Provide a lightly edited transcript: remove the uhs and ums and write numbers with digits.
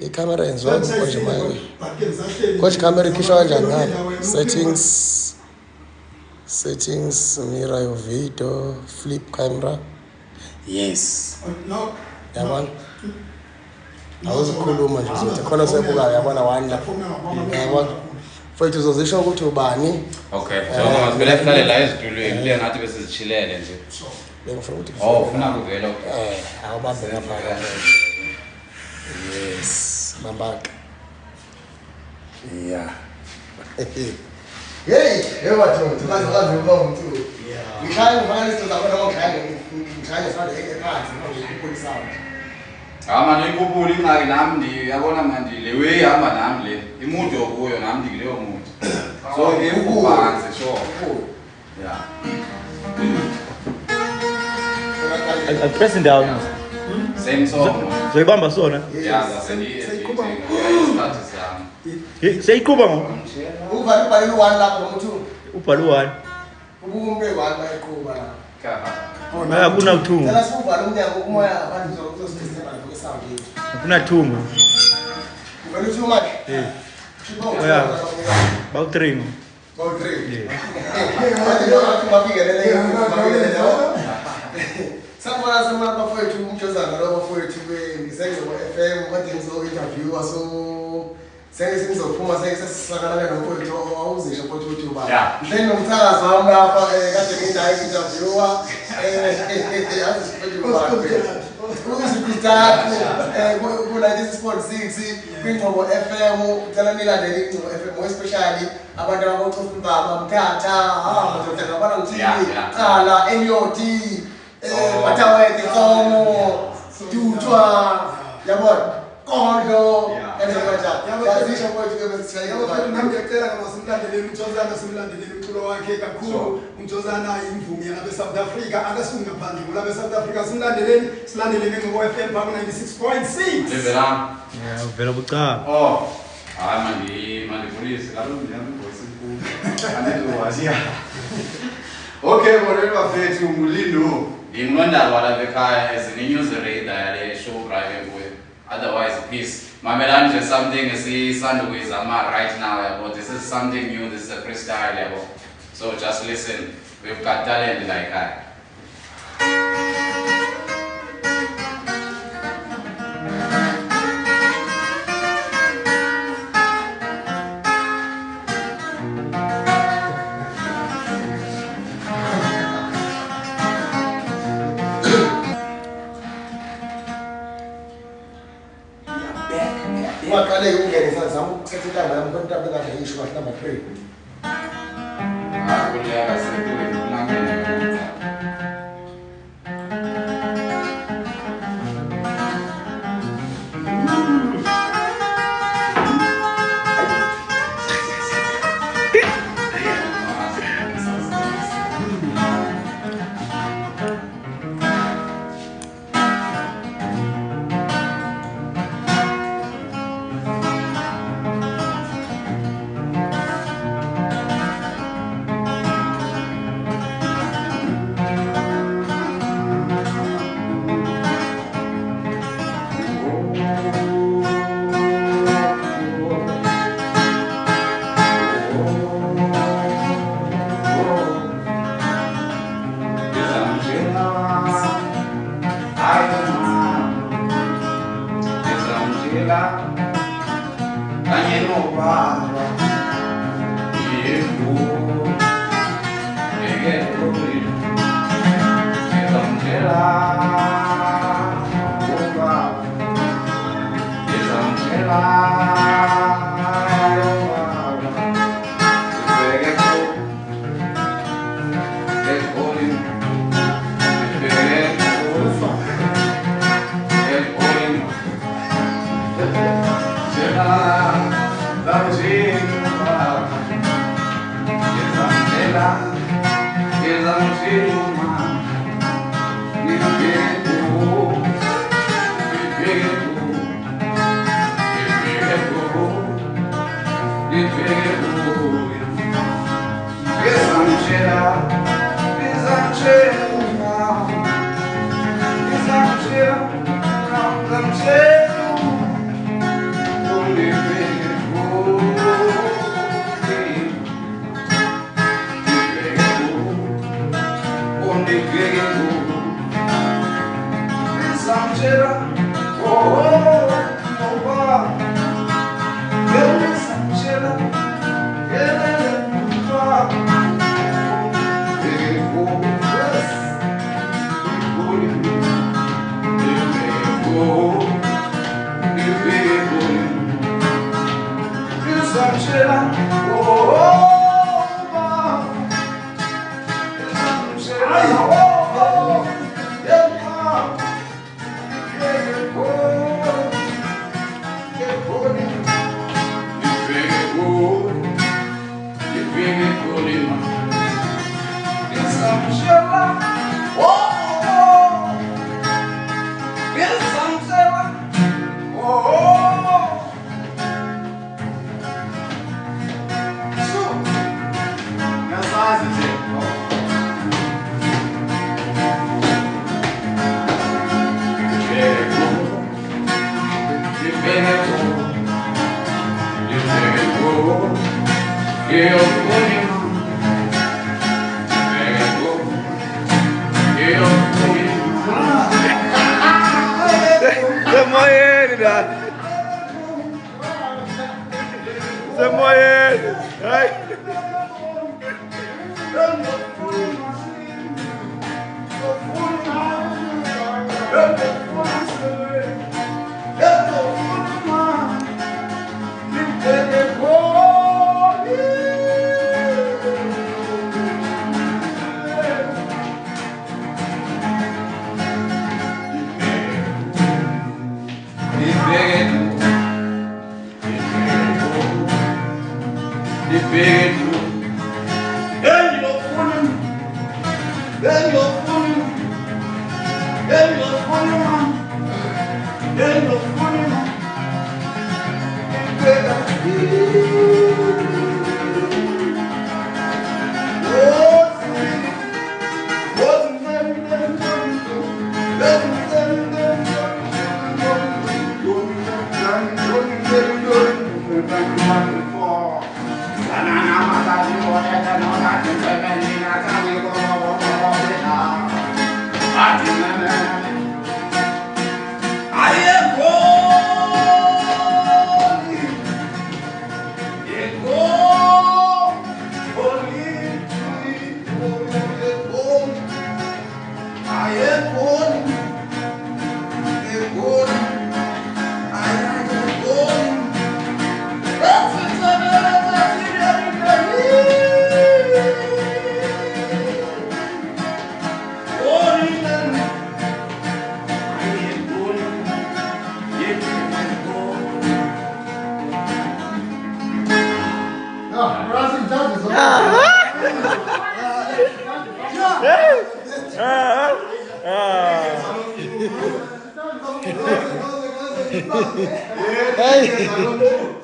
I-camera yenziwa konje manje. Konje camera ikhishwa kanjani ngapha? Settings, mirror your video, flip camera. Yes. No. Yabona? Awuzikhuluma nje uzothi khona sebukayo yabona one la. Yabona? Mfowethu uzozisho ukuthi ubani? Okay. So ngivele kuhlale la ezitulweni le ngathi bese sichilele nje. Bengifuna ukuthi ufuna kuvela. Awubambe ngapha. Yes. Bambaka. Yeah. Hey, what you tukazi umuntu. Ngikhaya ngivana izinto zakho noma ngikhaya sifana ekhaya ngikuphulisa. Manje ikhuphula ingxaki nami yabona manje le way hamba nami le imuntu yokuyo nami ngileyo muntu. So ngikuphansi sure. Yeah. I'm pressing down. Same song. Zoyibamba sona? Yeah, sesiyikhupha ngo. Ubhale u1 lapho nomuntu. Ubhale u1. Ubumbe one bayiqhuba la. Kha. Akuna uthungu. Tela sivale umnyango umoya abantu uzosistema lapho kwesound yethu. Akuna thungu. Uvela uthi manje? Yeah. About 3. About 3. Yeah. Sabona sama bafowethu umjozana lo bafowethu ngisenze FM kade ngizo-interviewa so sengizophuma sesihlangana nomfowethu awuzisho mfowethu ukuthi ubani. Then nomthakazi wami lapha kade ngingayi-interviewa uzipitatu ku-96.6 kwingcobo FM ucela nilandele ingcobo FM especially abantu abacofa imbaba mthatha madoda ngabana ngithini cala enyoti batawete tsomo tutwa yabona kondo yazisho mfowethu kebesishayile nami ngiyacela ngasimlandeleni uMjozana simlandeleni umculo wakhe kakhulu. uMjozana imvumi yalabe South Africa akasuki ngaphandle kulabe South Africa simlandeleni ngengcobo FM phambi 96.6 Levelam. Yeah, uvela bucala. Hayi manje polisi kaloku ngiyambosi inkulu. Andizowaziya. Okay, bonke bafethu umlindo. Ngimlonda wala bekhaya as a news radar yale show drive kuyo. Otherwise peace. Mamelani nje something esisanda kuyizama right now yabo. This is something new, this is a freestyle yabo. So just listen. We've got talent like that. Waqale ungene sazama ukuthetha intaba yami kodwa intaba engade yisho kahle number 3. Kuleka sekuwe kunangene. Hey!